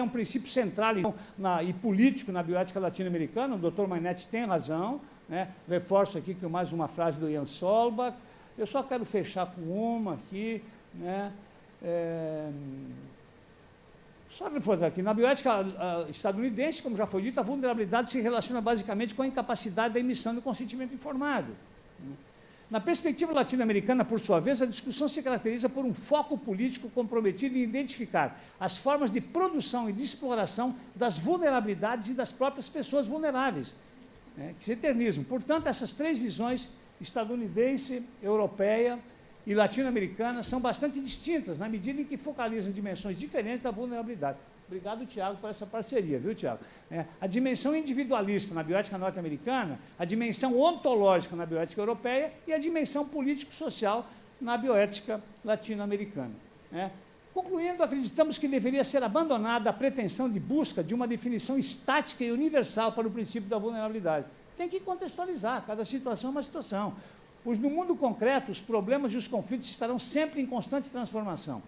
é um princípio central então, e político na bioética latino-americana. O Dr. Mainetti tem razão, né? Reforço aqui que mais uma frase do Ian Solbach. Eu só quero fechar com uma aqui, né? Só reforçar aqui, na bioética estadunidense, como já foi dito, a vulnerabilidade se relaciona basicamente com a incapacidade da emissão do consentimento informado. Na perspectiva latino-americana, por sua vez, a discussão se caracteriza por um foco político comprometido em identificar as formas de produção e de exploração das vulnerabilidades e das próprias pessoas vulneráveis, né, que se eternizam. Portanto, essas três visões, estadunidense, europeia e latino-americana, são bastante distintas, na medida em que focalizam dimensões diferentes da vulnerabilidade. Obrigado, Tiago, por essa parceria, viu, Tiago? A dimensão individualista na bioética norte-americana, a dimensão ontológica na bioética europeia e a dimensão político-social na bioética latino-americana. Concluindo, acreditamos que deveria ser abandonada a pretensão de busca de uma definição estática e universal para o princípio da vulnerabilidade. Tem que contextualizar, cada situação é uma situação. Pois no mundo concreto, os problemas e os conflitos estarão sempre em constante transformação.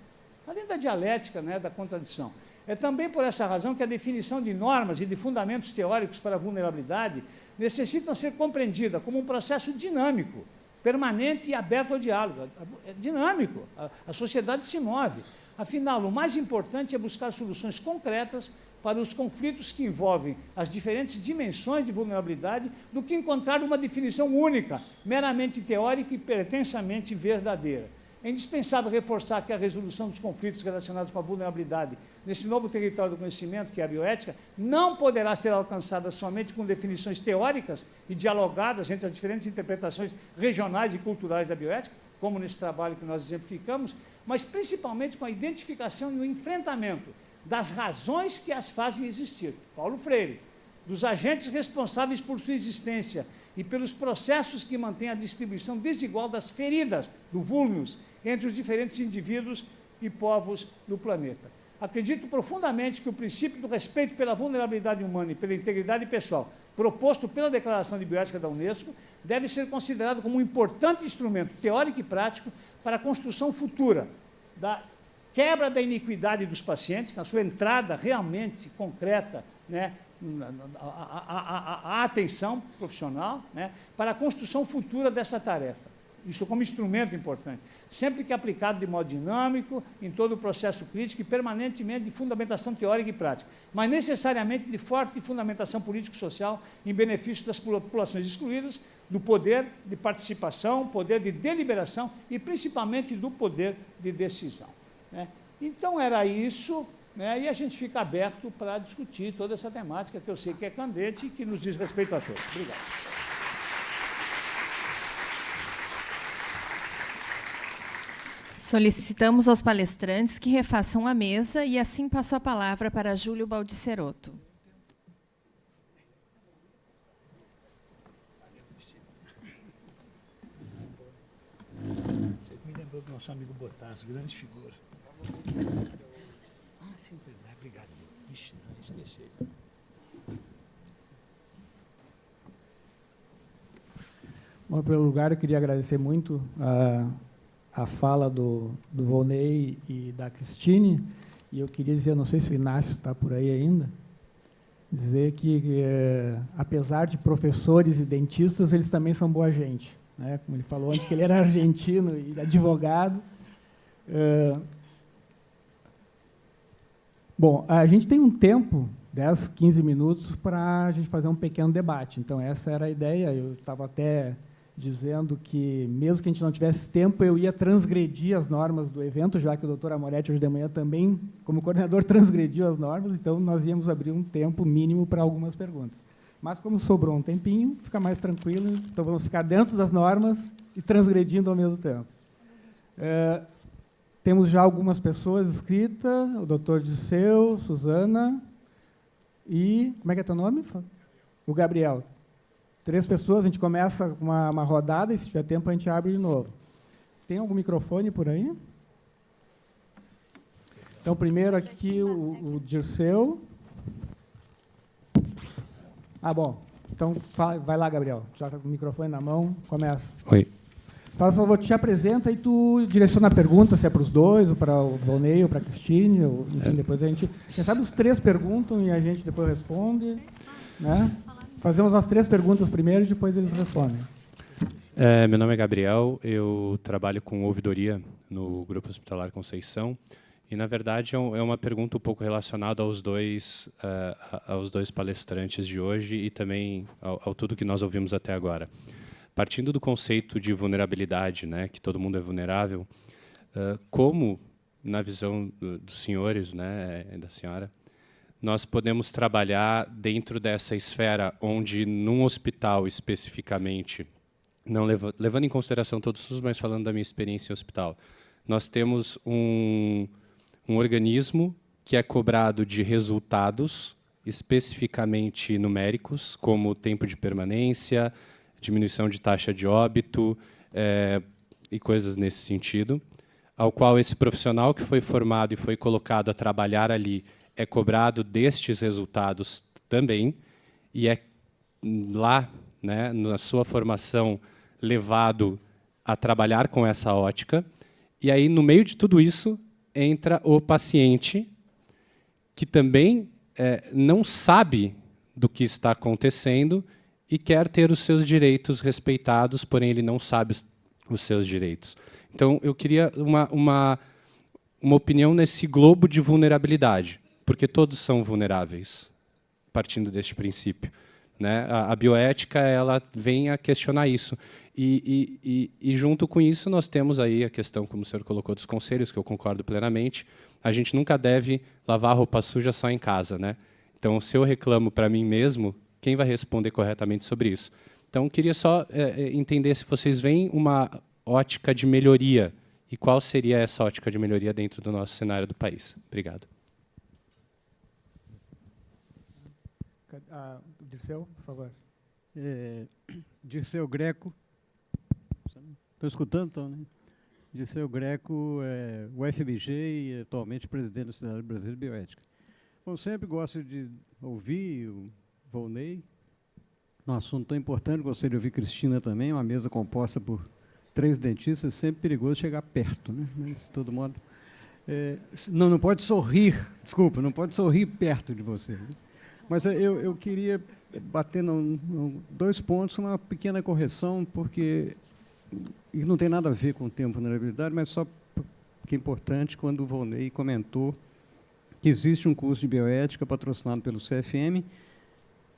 Além da dialética, né, da contradição. É também por essa razão que a definição de normas e de fundamentos teóricos para a vulnerabilidade necessitam ser compreendida como um processo dinâmico, permanente e aberto ao diálogo. É dinâmico, a sociedade se move. Afinal, o mais importante é buscar soluções concretas para os conflitos que envolvem as diferentes dimensões de vulnerabilidade do que encontrar uma definição única, meramente teórica e pretensamente verdadeira. É indispensável reforçar que a resolução dos conflitos relacionados com a vulnerabilidade nesse novo território do conhecimento, que é a bioética, não poderá ser alcançada somente com definições teóricas e dialogadas entre as diferentes interpretações regionais e culturais da bioética, como nesse trabalho que nós exemplificamos, mas principalmente com a identificação e o enfrentamento das razões que as fazem existir. Paulo Freire, dos agentes responsáveis por sua existência e pelos processos que mantêm a distribuição desigual das feridas, do vulnus, entre os diferentes indivíduos e povos do planeta. Acredito profundamente que o princípio do respeito pela vulnerabilidade humana e pela integridade pessoal, proposto pela Declaração de Bioética da Unesco, deve ser considerado como um importante instrumento teórico e prático para a construção futura da quebra da iniquidade dos pacientes, na sua entrada realmente concreta, né, a atenção profissional, né, para a construção futura dessa tarefa. Isso como instrumento importante, sempre que aplicado de modo dinâmico, em todo o processo crítico e permanentemente de fundamentação teórica e prática, mas necessariamente de forte fundamentação político-social em benefício das populações excluídas, do poder de participação, poder de deliberação e principalmente do poder de decisão. Né? Então era isso, né? E a gente fica aberto para discutir toda essa temática que eu sei que é candente e que nos diz respeito a todos. Obrigado. Solicitamos aos palestrantes que refaçam a mesa e assim passo a palavra para Júlio Baldiceroto. Você me lembrou do nosso amigo Botas, grande figura. Ah, sim, obrigado. Ixi, não, esqueci. Bom, em primeiro lugar, eu queria agradecer muito a fala do Volney e da Cristine, e eu queria dizer, não sei se o Inácio está por aí ainda, dizer que, apesar de professores e dentistas, eles também são boa gente. Né? Como ele falou antes, que ele era argentino e advogado. Bom, a gente tem um tempo, 10, 15 minutos, para a gente fazer um pequeno debate. Então, essa era a ideia. Eu estava até dizendo que, mesmo que a gente não tivesse tempo, eu ia transgredir as normas do evento, já que o doutor Amoretti, hoje de manhã, também, como coordenador, transgrediu as normas, então nós íamos abrir um tempo mínimo para algumas perguntas. Mas, como sobrou um tempinho, fica mais tranquilo, então vamos ficar dentro das normas e transgredindo ao mesmo tempo. Temos já algumas pessoas inscritas, o doutor Disseu, Suzana e... Como é que é teu nome? O Gabriel. 3 pessoas, a gente começa com uma rodada e, se tiver tempo, a gente abre de novo. Tem algum microfone por aí? Então, primeiro aqui o Dirceu. Ah, bom. Então, vai lá, Gabriel. Já está com o microfone na mão, começa. Oi. Faz favor, te apresenta e tu direciona a pergunta, se é para os dois, ou para o Volney, ou para a Cristine, ou, enfim, depois a gente... Quem sabe os três perguntam e a gente depois responde, né? Fazemos as 3 perguntas primeiro e depois eles respondem. Meu nome é Gabriel, eu trabalho com ouvidoria no Grupo Hospitalar Conceição, e, na verdade, é uma pergunta um pouco relacionada aos dois palestrantes de hoje e também ao tudo que nós ouvimos até agora. Partindo do conceito de vulnerabilidade, né, que todo mundo é vulnerável, como, na visão dos senhores, né, da senhora, nós podemos trabalhar dentro dessa esfera onde, num hospital especificamente, não levando em consideração todos os, mas falando da minha experiência em hospital, nós temos um organismo que é cobrado de resultados especificamente numéricos, como tempo de permanência, diminuição de taxa de óbito e coisas nesse sentido, ao qual esse profissional que foi formado e foi colocado a trabalhar ali é cobrado destes resultados também, e é lá, né, na sua formação, levado a trabalhar com essa ótica. E aí, no meio de tudo isso, entra o paciente, que também não sabe do que está acontecendo e quer ter os seus direitos respeitados, porém ele não sabe os seus direitos. Então, eu queria uma opinião nesse globo de vulnerabilidade, porque todos são vulneráveis, partindo deste princípio, né? A bioética ela vem a questionar isso. E junto com isso, nós temos aí a questão, como o senhor colocou, dos conselhos, que eu concordo plenamente. A gente nunca deve lavar roupa suja só em casa, né? Então, se eu reclamo para mim mesmo, quem vai responder corretamente sobre isso? Então, queria só entender se vocês veem uma ótica de melhoria e qual seria essa ótica de melhoria dentro do nosso cenário do país. Obrigado. Dirceu, por favor. Dirceu Greco. Estou escutando, então, né? Dirceu Greco, UFMG e atualmente presidente do Sociedade Brasileira de Bioética. Bom, sempre gosto de ouvir o Volney, num assunto tão importante, gostaria de ouvir Cristina também, uma mesa composta por 3 dentistas, sempre perigoso chegar perto, né? Mas, de todo modo... não pode sorrir, desculpa, não pode sorrir perto de você. Né? Mas eu queria bater em 2 pontos, uma pequena correção, porque isso não tem nada a ver com o tema vulnerabilidade, mas só que é importante quando o Volney comentou que existe um curso de bioética patrocinado pelo CFM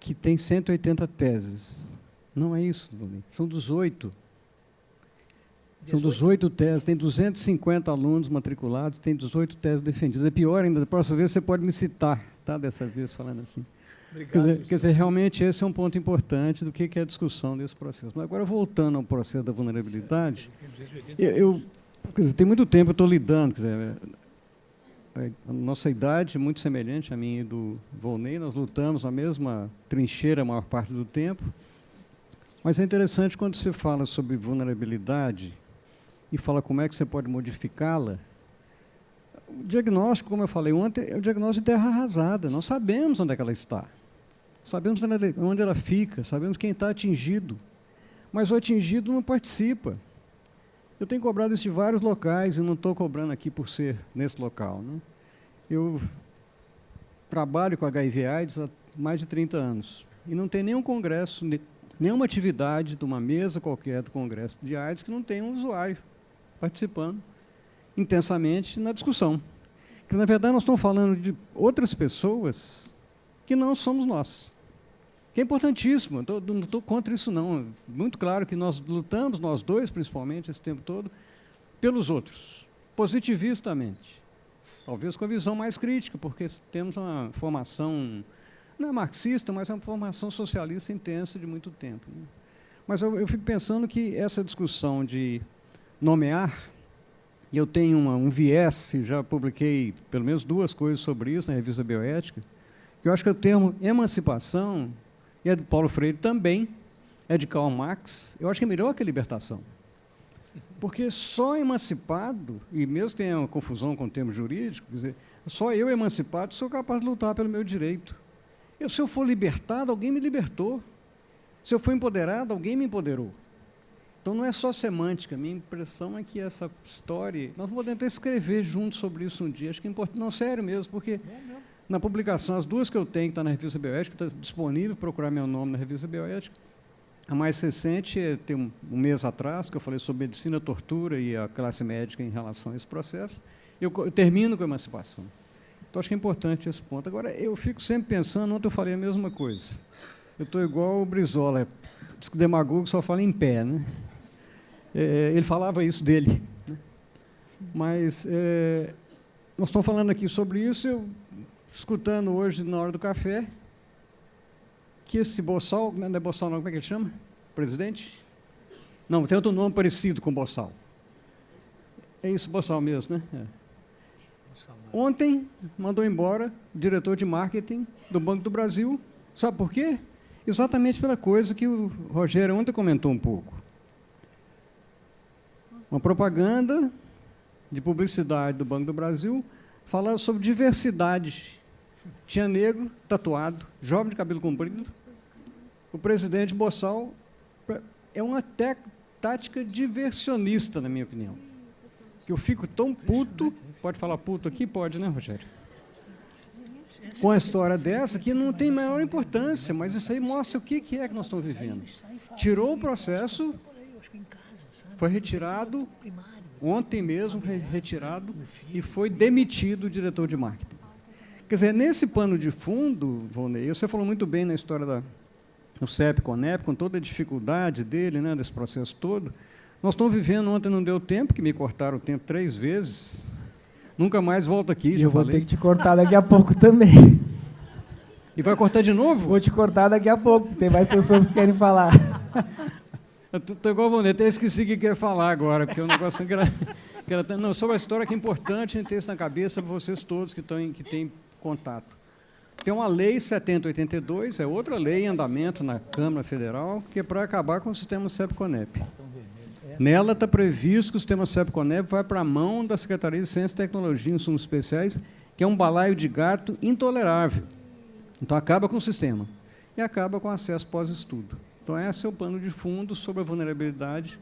que tem 180 teses. Não é isso, Volney. São 18. São 18 teses, tem 250 alunos matriculados, tem 18 teses defendidas. É pior ainda, da próxima vez você pode me citar, tá? Dessa vez falando assim. Obrigado, quer dizer, realmente esse é um ponto importante do que é a discussão desse processo. Mas agora, voltando ao processo da vulnerabilidade, quer dizer, tem muito tempo eu estou lidando, quer dizer, a nossa idade é muito semelhante à minha e do Volney, nós lutamos na mesma trincheira a maior parte do tempo, mas é interessante quando você fala sobre vulnerabilidade e fala como é que você pode modificá-la. O diagnóstico, como eu falei ontem, é o diagnóstico de terra arrasada. Nós sabemos onde é que ela está. Sabemos onde ela fica, sabemos quem está atingido. Mas o atingido não participa. Eu tenho cobrado isso de vários locais e não estou cobrando aqui por ser nesse local. Né? Eu trabalho com HIV/AIDS há mais de 30 anos. E não tem nenhum congresso, nenhuma atividade de uma mesa qualquer do congresso de AIDS que não tenha um usuário participando intensamente na discussão. Que, na verdade, nós estamos falando de outras pessoas que não somos nós. Que é importantíssimo, não estou contra isso não. Muito claro que nós lutamos, nós dois principalmente, esse tempo todo, pelos outros, positivistamente. Talvez com a visão mais crítica, porque temos uma formação, não é marxista, mas é uma formação socialista intensa de muito tempo. Né? Mas eu fico pensando que essa discussão de nomear, e eu tenho um viés, já publiquei pelo menos 2 coisas sobre isso na revista Bioética, que eu acho que o termo emancipação, e é do Paulo Freire também, é de Karl Marx, eu acho que é melhor que libertação. Porque só emancipado, e mesmo que tenha uma confusão com o termo jurídico, quer dizer, só eu emancipado sou capaz de lutar pelo meu direito. Se eu for libertado, alguém me libertou. Se eu for empoderado, alguém me empoderou. Então, não é só semântica. Minha impressão é que essa história... Nós vamos tentar escrever junto sobre isso um dia. Acho que é importante. Não, sério mesmo, porque na publicação, as duas que eu tenho, que está na Revista Bioética, está disponível, procurar meu nome na Revista Bioética. A mais recente, tem um mês atrás, que eu falei sobre medicina, tortura e a classe médica em relação a esse processo. Eu termino com a emancipação. Então, acho que é importante esse ponto. Agora, eu fico sempre pensando, ontem eu falei a mesma coisa. Eu estou igual o Brizola, diz que o demagogo só fala em pé, né? Ele falava isso dele. Né? Mas nós estamos falando aqui sobre isso, eu escutando hoje, na hora do café, que esse Bossal, não é Bossal não, como é que ele chama? Presidente? Não, tem outro nome parecido com Bossal. É isso, Bossal mesmo, né? Ontem, mandou embora o diretor de marketing do Banco do Brasil. Sabe por quê? Exatamente pela coisa que o Rogério ontem comentou um pouco. Uma propaganda de publicidade do Banco do Brasil falava sobre diversidade. Tinha negro, tatuado, jovem de cabelo comprido. O presidente Bossal é uma tática diversionista, na minha opinião. Que eu fico tão puto, pode falar puto aqui? Pode, né, Rogério? Com a história dessa, que não tem maior importância, mas isso aí mostra o que é que nós estamos vivendo. Tirou o processo, foi retirado, ontem mesmo retirado, e foi demitido o diretor de marketing. Quer dizer, nesse pano de fundo, Volney, você falou muito bem na história do CEP-CONEP, com toda a dificuldade dele, né, desse processo todo. Nós estamos vivendo, ontem não deu tempo, que me cortaram o tempo 3 vezes. Nunca mais volto aqui, já eu vou falei. ter que te cortar daqui a pouco também. E vai cortar de novo? Vou te cortar daqui a pouco, tem mais pessoas que querem falar. Eu estou igual o Volney, até esqueci o que quer falar agora, porque o negócio que era não, sobre a história que é importante a gente ter isso na cabeça, vocês todos que têm contato. Tem uma lei 7082, é outra lei em andamento na Câmara Federal, que é para acabar com o sistema CEP-CONEP. Nela está previsto que o sistema CEP-CONEP vai para a mão da Secretaria de Ciência e Tecnologia e Insumos Especiais, que é um balaio de gato intolerável. Então, acaba com o sistema e acaba com o acesso pós-estudo. Então, esse é o pano de fundo sobre a vulnerabilidade,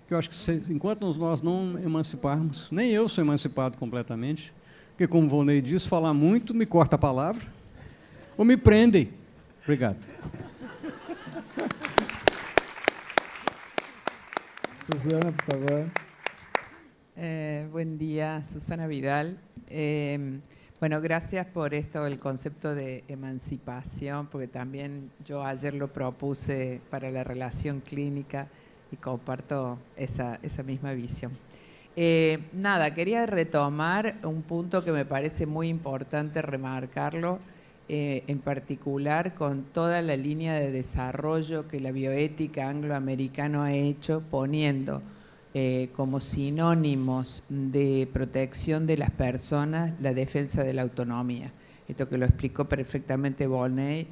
que eu acho que, enquanto nós não emanciparmos, nem eu sou emancipado completamente, porque, como o Volney disse, falar muito me corta a palavra, ou me prendem. Obrigado. Susana, por favor. Buen día, Susana Vidal. Bueno, gracias por esto, el concepto de emancipación, porque también yo ayer lo propuse para la relación clínica y comparto esa misma visión. Nada, quería retomar un punto que me parece muy importante remarcarlo, en particular con toda la línea de desarrollo que la bioética angloamericana ha hecho, poniendo como sinónimos de protección de las personas la defensa de la autonomía. Esto que lo explicó perfectamente Volney.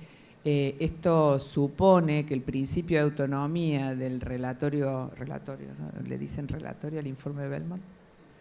Esto supone que el principio de autonomía del relatorio, ¿no? ¿Le dicen relatorio al informe Belmont?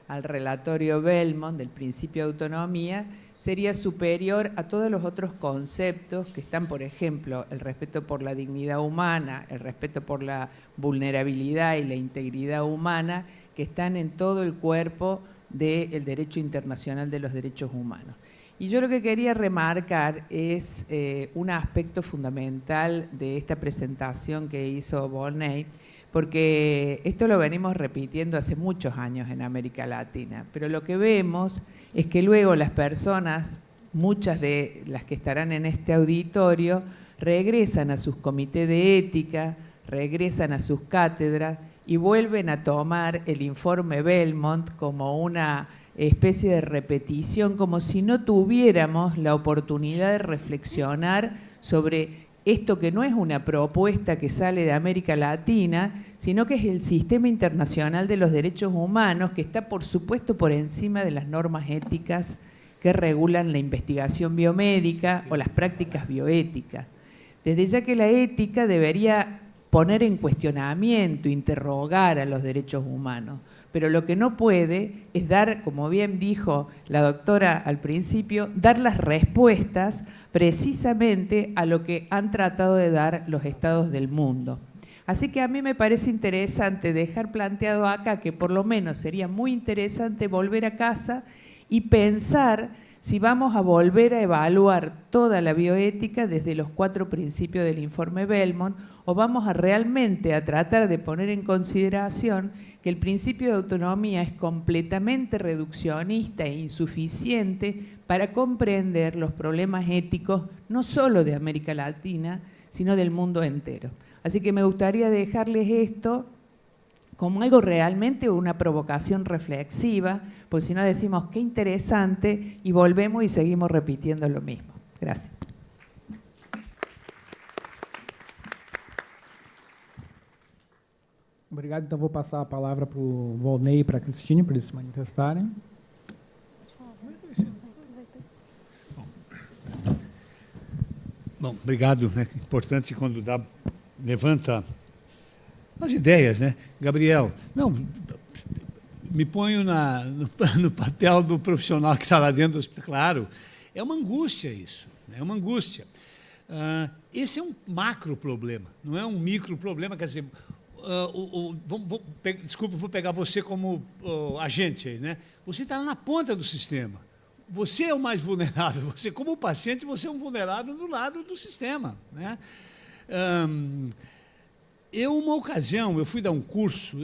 Al relatorio Belmont del principio de autonomía sería superior a todos los otros conceptos que están, por ejemplo, el respeto por la dignidad humana, el respeto por la vulnerabilidad y la integridad humana, que están en todo el cuerpo del derecho internacional de los derechos humanos. Y yo lo que quería remarcar es un aspecto fundamental de esta presentación que hizo Volney, porque esto lo venimos repitiendo hace muchos años en América Latina, pero lo que vemos es que luego las personas, muchas de las que estarán en este auditorio, regresan a sus comités de ética, regresan a sus cátedras y vuelven a tomar el informe Belmont como una especie de repetición, como si no tuviéramos la oportunidad de reflexionar sobre esto que no es una propuesta que sale de América Latina, sino que es el sistema internacional de los derechos humanos, que está, por supuesto, por encima de las normas éticas que regulan la investigación biomédica o las prácticas bioéticas. Desde ya que la ética debería poner en cuestionamiento, interrogar a los derechos humanos, pero lo que no puede es dar, como bien dijo la doctora al principio, dar las respuestas precisamente a lo que han tratado de dar los estados del mundo. Así que a mí me parece interesante dejar planteado acá que por lo menos sería muy interesante volver a casa y pensar si vamos a volver a evaluar toda la bioética desde los 4 principios del informe Belmont o vamos a realmente a tratar de poner en consideración que el principio de autonomía es completamente reduccionista e insuficiente para comprender los problemas éticos no solo de América Latina, sino del mundo entero. Así que me gustaría dejarles esto como algo realmente una provocación reflexiva, porque si no decimos qué interesante y volvemos y seguimos repitiendo lo mismo. Gracias. Obrigado. Então, vou passar a palavra para o Volney e para a Cristine, para eles se manifestarem. Bom, obrigado. É importante quando levanta as ideias, né? Gabriel, não, me ponho no papel do profissional que está lá dentro do hospital. Claro, é uma angústia isso, é uma angústia. Esse é um macro problema, não é um micro problema, quer dizer, desculpa, vou pegar você como agente aí, né? Você está na ponta do sistema. Você é o mais vulnerável. Você, como paciente, você é um vulnerável do lado do sistema, né? Uma ocasião, eu fui dar um curso,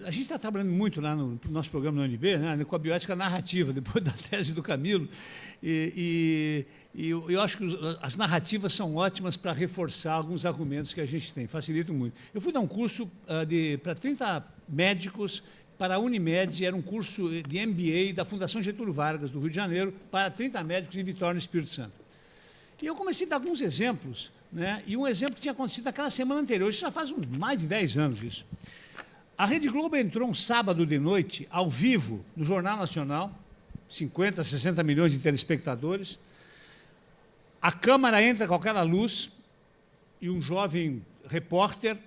a gente está trabalhando muito lá no nosso programa no UNB, né, com a bioética narrativa, depois da tese do Camilo, e eu acho que as narrativas são ótimas para reforçar alguns argumentos que a gente tem, facilitam muito. Eu fui dar um curso para 30 médicos para a Unimed, era um curso de MBA da Fundação Getúlio Vargas, do Rio de Janeiro, para 30 médicos em Vitória, no Espírito Santo. E eu comecei a dar alguns exemplos, né? E um exemplo que tinha acontecido naquela semana anterior, isso já faz mais de 10 anos isso. A Rede Globo entrou um sábado de noite, ao vivo, no Jornal Nacional, 50, 60 milhões de telespectadores, a câmara entra com aquela luz e um jovem repórter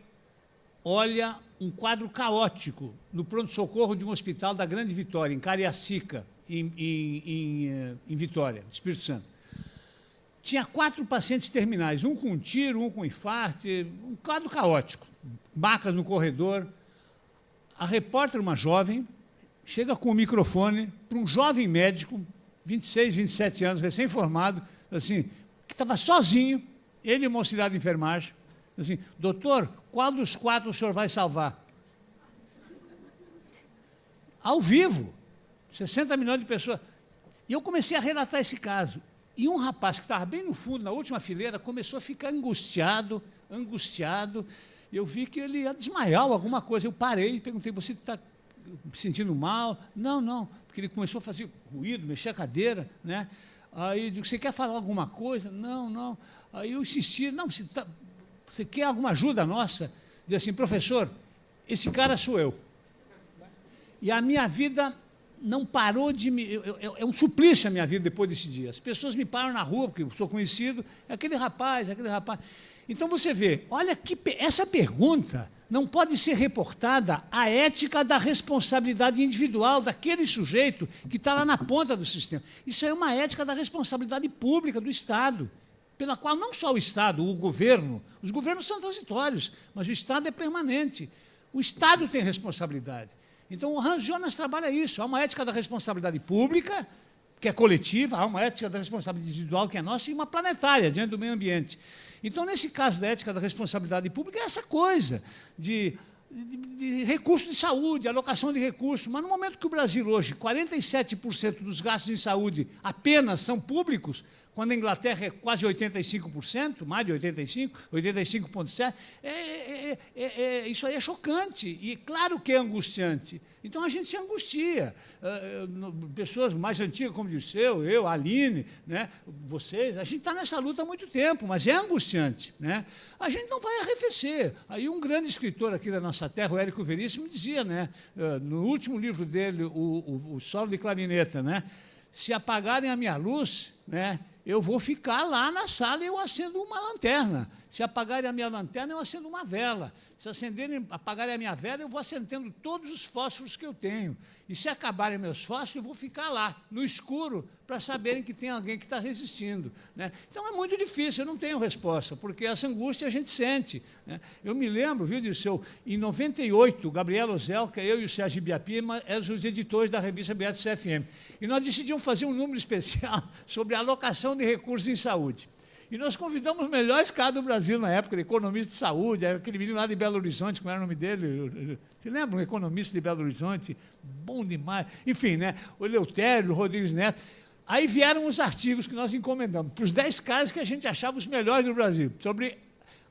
olha um quadro caótico no pronto-socorro de um hospital da Grande Vitória, em Cariacica, em Vitória, Espírito Santo. Tinha 4 pacientes terminais, um com um tiro, um com infarto, um quadro caótico, macas no corredor. A repórter, uma jovem, chega com o microfone para um jovem médico, 26, 27 anos, recém-formado, assim, que estava sozinho, ele e uma auxiliar de enfermagem, assim, doutor, qual dos 4 o senhor vai salvar? Ao vivo, 60 milhões de pessoas. E eu comecei a relatar esse caso. E um rapaz que estava bem no fundo, na última fileira, começou a ficar angustiado. Eu vi que ele ia desmaiar ou alguma coisa. Eu parei e perguntei, você está sentindo mal? Não, porque ele começou a fazer ruído, mexer a cadeira, né? Aí eu digo, você quer falar alguma coisa? Não. Aí eu insisti, não, você quer alguma ajuda nossa? Diz assim, professor, esse cara sou eu. E a minha vida não parou de me... É um suplício a minha vida depois desse dia. As pessoas me param na rua, porque eu sou conhecido, é aquele rapaz. Então, você vê, olha que essa pergunta não pode ser reportada à ética da responsabilidade individual daquele sujeito que está lá na ponta do sistema. Isso é uma ética da responsabilidade pública do Estado, pela qual não só o Estado, o governo, os governos são transitórios, mas o Estado é permanente. O Estado tem responsabilidade. Então, o Hans Jonas trabalha isso. Há uma ética da responsabilidade pública, que é coletiva, há uma ética da responsabilidade individual, que é nossa, e uma planetária, diante do meio ambiente. Então, nesse caso da ética da responsabilidade pública, é essa coisa de recurso de saúde, alocação de recursos. Mas, no momento que o Brasil, hoje, 47% dos gastos em saúde apenas são públicos, quando a Inglaterra é quase 85%, mais de 85%, 85,7%, isso aí é chocante, e claro que é angustiante. Então, a gente se angustia. Pessoas mais antigas, como Dirceu, eu, a Aline, né, vocês, a gente está nessa luta há muito tempo, mas é angustiante, né? A gente não vai arrefecer. Aí um grande escritor aqui da nossa terra, o Érico Veríssimo, dizia, né, no último livro dele, o Solo de Clarineta, né, se apagarem a minha luz, né, eu vou ficar lá na sala e eu acendo uma lanterna. Se apagarem a minha lanterna, eu acendo uma vela. Se apagarem a minha vela, eu vou acendendo todos os fósforos que eu tenho. E se acabarem meus fósforos, eu vou ficar lá, no escuro, para saberem que tem alguém que está resistindo, né? Então, é muito difícil, eu não tenho resposta, porque essa angústia a gente sente, né? Eu me lembro, viu, Dirceu, em 98, o Gabriel Ozelka, eu e o Sérgio Ibiapima, éramos os editores da revista Bioética CFM. E nós decidimos fazer um número especial sobre a alocação de recursos em saúde. E nós convidamos os melhores caras do Brasil na época, economista de saúde, aquele menino lá de Belo Horizonte, como era o nome dele? Você lembra? Um economista de Belo Horizonte, bom demais. Enfim, né? O Eleutério, o Rodrigues Neto. Aí vieram os artigos que nós encomendamos, para os 10 caras que a gente achava os melhores do Brasil, sobre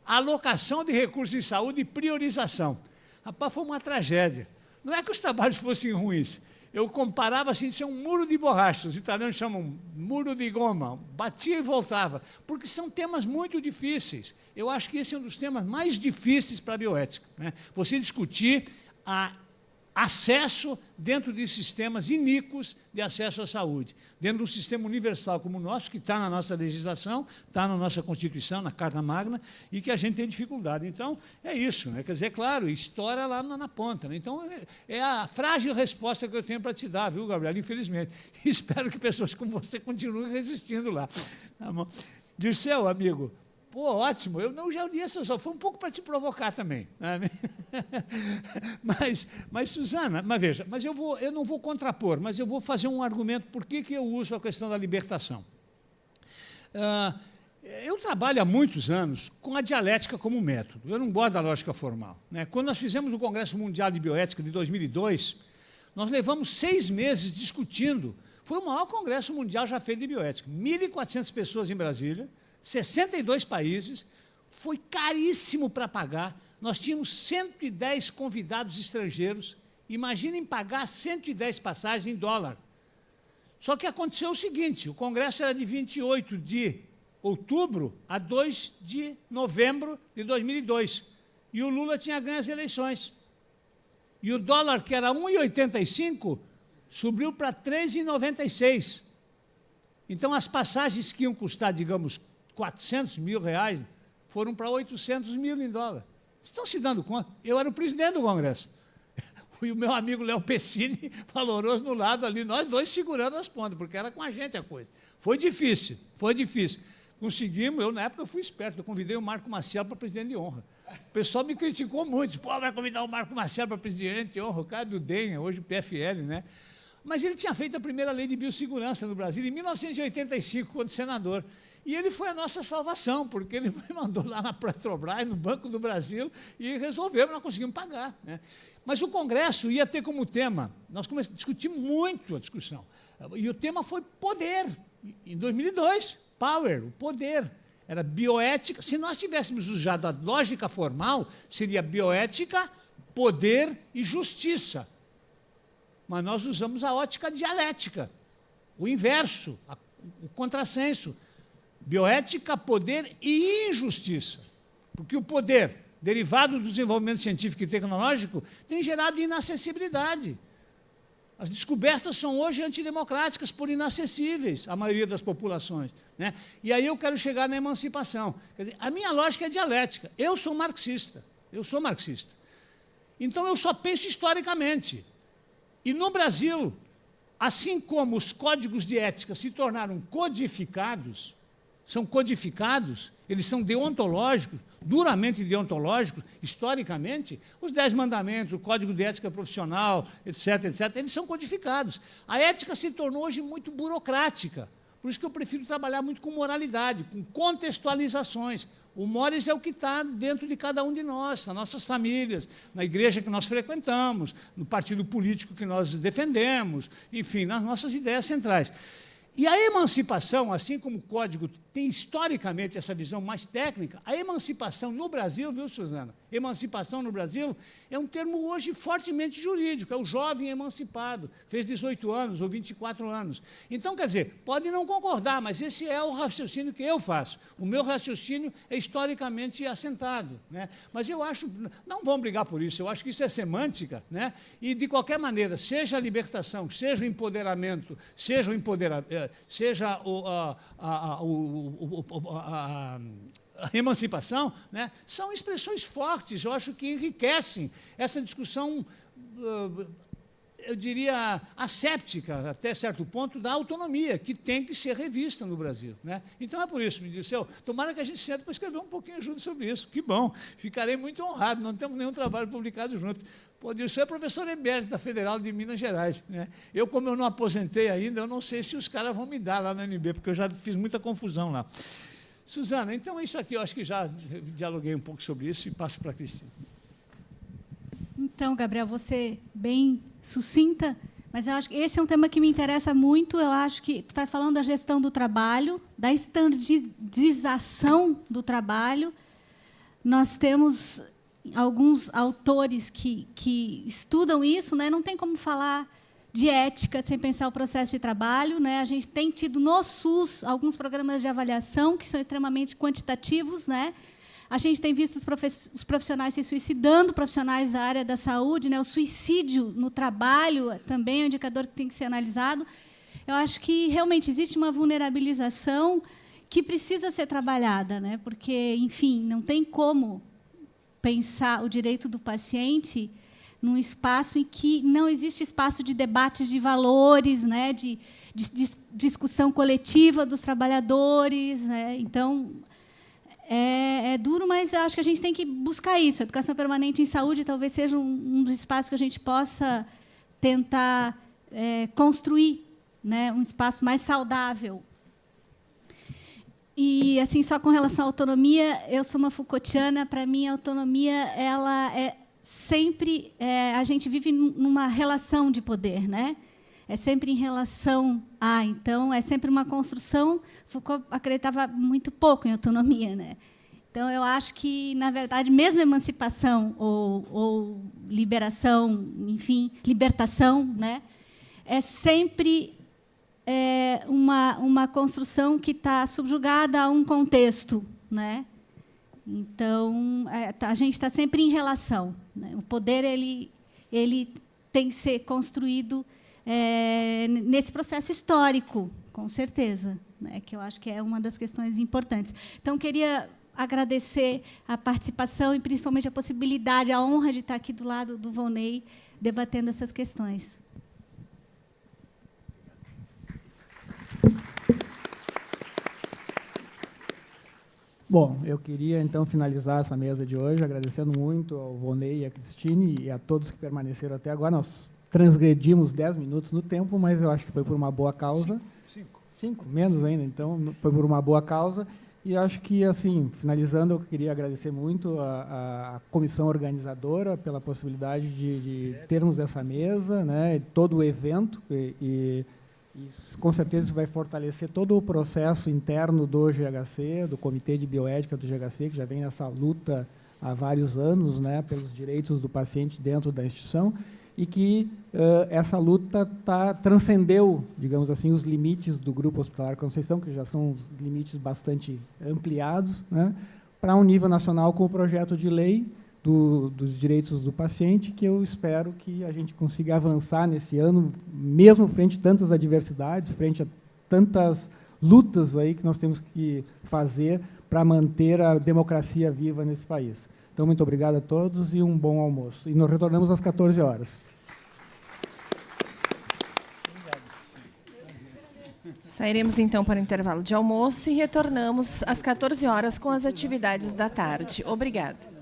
alocação de recursos em saúde e priorização. Rapaz, foi uma tragédia. Não é que os trabalhos fossem ruins. Eu comparava assim, de ser um muro de borracha, os italianos chamam muro de goma, batia e voltava, porque são temas muito difíceis. Eu acho que esse é um dos temas mais difíceis para a bioética, né? Você discutir acesso dentro de sistemas iníquos de acesso à saúde, dentro de um sistema universal como o nosso, que está na nossa legislação, está na nossa Constituição, na Carta Magna, e que a gente tem dificuldade. Então, é isso, né? Quer dizer, claro, estoura lá na ponta, né? Então, é a frágil resposta que eu tenho para te dar, viu, Gabriel? Infelizmente. E espero que pessoas como você continuem resistindo lá. Tá bom? Dirceu, amigo, pô, ótimo, eu não já li essas obras, foi um pouco para te provocar também. Né? mas, Suzana, mas veja, eu não vou contrapor, mas eu vou fazer um argumento por que eu uso a questão da libertação. Eu trabalho há muitos anos com a dialética como método, eu não gosto da lógica formal, né? Quando nós fizemos o Congresso Mundial de Bioética de 2002, nós levamos 6 meses discutindo, foi o maior congresso mundial já feito de bioética, 1.400 pessoas em Brasília, 62 países, foi caríssimo para pagar, nós tínhamos 110 convidados estrangeiros, imaginem pagar 110 passagens em dólar. Só que aconteceu o seguinte, o congresso era de 28 de outubro a 2 de novembro de 2002, e o Lula tinha ganho as eleições. E o dólar, que era 1,85, subiu para 3,96. Então, as passagens que iam custar, digamos, 400 mil reais, foram para 800 mil em dólar. Vocês estão se dando conta? Eu era o presidente do Congresso. E o meu amigo Léo Pessini, valoroso no lado ali, nós dois segurando as pontas, porque era com a gente a coisa. Foi difícil, foi difícil. Conseguimos, na época eu fui esperto, eu convidei o Marco Maciel para presidente de honra. O pessoal me criticou muito, pô, vai convidar o Marco Maciel para presidente de honra, o cara do DEM, hoje o PFL, né? Mas ele tinha feito a primeira lei de biossegurança no Brasil em 1985, quando senador. E ele foi a nossa salvação, porque ele me mandou lá na Petrobras, no Banco do Brasil, e resolvemos, nós conseguimos pagar, né? Mas o Congresso ia ter como tema, nós começamos a discutir muito a discussão, e o tema foi poder, em 2002, power, o poder, era bioética. Se nós tivéssemos usado a lógica formal, seria bioética, poder e justiça. Mas nós usamos a ótica dialética, o inverso, o contrassenso. Bioética, poder e injustiça. Porque o poder, derivado do desenvolvimento científico e tecnológico, tem gerado inacessibilidade. As descobertas são hoje antidemocráticas por inacessíveis à maioria das populações, né? E aí eu quero chegar na emancipação. Quer dizer, a minha lógica é dialética. Eu sou marxista. Então, eu só penso historicamente. E no Brasil, assim como os códigos de ética se tornaram codificados, eles são deontológicos, duramente deontológicos, historicamente, os 10 mandamentos, o Código de Ética Profissional, etc., eles são codificados. A ética se tornou hoje muito burocrática, por isso que eu prefiro trabalhar muito com moralidade, com contextualizações. O mores é o que está dentro de cada um de nós, nas nossas famílias, na igreja que nós frequentamos, no partido político que nós defendemos, enfim, nas nossas ideias centrais. E a emancipação, assim como o código tem historicamente essa visão mais técnica, a emancipação no Brasil, viu, Suzana? Emancipação no Brasil é um termo hoje fortemente jurídico, é o jovem emancipado, fez 18 anos ou 24 anos. Então, quer dizer, pode não concordar, mas esse é o raciocínio que eu faço. O meu raciocínio é historicamente assentado, né? Mas eu acho, não vamos brigar por isso, eu acho que isso é semântica, né? E, de qualquer maneira, seja a libertação, seja o empoderamento, seja a emancipação, né, são expressões fortes, eu acho que enriquecem essa discussão, eu diria, asséptica, até certo ponto, da autonomia, que tem que ser revista no Brasil, né? Então, é por isso, me disse, tomara que a gente sente para escrever um pouquinho junto sobre isso. Que bom, ficarei muito honrado, não temos nenhum trabalho publicado junto. Pô, Dirceu é professor emérito da Federal de Minas Gerais, né? Como eu não aposentei ainda, eu não sei se os caras vão me dar lá na UNB, porque eu já fiz muita confusão lá. Suzana, então isso aqui, eu acho que já dialoguei um pouco sobre isso e passo para a Cristina. Então, Gabriel, você bem sucinta, mas eu acho que esse é um tema que me interessa muito. Eu acho que tu estás falando da gestão do trabalho, da estandardização do trabalho. Nós temos alguns autores que estudam isso, né? Não tem como falar de ética sem pensar o processo de trabalho, né? A gente tem tido no SUS alguns programas de avaliação que são extremamente quantitativos, né? A gente tem visto os profissionais se suicidando, profissionais da área da saúde, né? O suicídio no trabalho também é um indicador que tem que ser analisado. Eu acho que realmente existe uma vulnerabilização que precisa ser trabalhada, né? Porque, enfim, não tem como pensar o direito do paciente num espaço em que não existe espaço de debates de valores, né, de discussão coletiva dos trabalhadores, né? Então, é duro, mas eu acho que a gente tem que buscar isso. A educação permanente em saúde talvez seja um dos espaços que a gente possa tentar construir, né, um espaço mais saudável. E, assim, só com relação à autonomia, eu sou uma Foucaultiana. Para mim, a autonomia ela é sempre a gente vive numa relação de poder, né? É sempre em relação a, então é sempre uma construção. Foucault acreditava muito pouco em autonomia, né? Então eu acho que, na verdade, mesmo emancipação ou liberação, enfim, libertação, né, é sempre uma construção que está subjugada a um contexto, né? Então, a gente está sempre em relação, né? O poder ele tem que ser construído nesse processo histórico, com certeza, né? Que eu acho que é uma das questões importantes. Então, queria agradecer a participação e, principalmente, a possibilidade, a honra de estar aqui do lado do Volney, debatendo essas questões. Bom, eu queria, então, finalizar essa mesa de hoje agradecendo muito ao Volney e à Cristine e a todos que permaneceram até agora. Nós transgredimos 10 minutos no tempo, mas eu acho que foi por uma boa causa. 5, menos ainda, então, foi por uma boa causa. E acho que, assim, finalizando, eu queria agradecer muito a comissão organizadora pela possibilidade de termos essa mesa, né, todo o evento, e com certeza isso vai fortalecer todo o processo interno do GHC, do Comitê de Bioética do GHC, que já vem nessa luta há vários anos, né, pelos direitos do paciente dentro da instituição, e que essa luta transcendeu, digamos assim, os limites do Grupo Hospitalar Conceição, que já são limites bastante ampliados, né, para um nível nacional com o projeto de lei dos direitos do paciente, que eu espero que a gente consiga avançar nesse ano, mesmo frente a tantas adversidades, frente a tantas lutas aí que nós temos que fazer para manter a democracia viva nesse país. Então, muito obrigado a todos e um bom almoço. E nós retornamos às 14 horas. Sairemos, então, para o intervalo de almoço e retornamos às 14 horas com as atividades da tarde. Obrigada.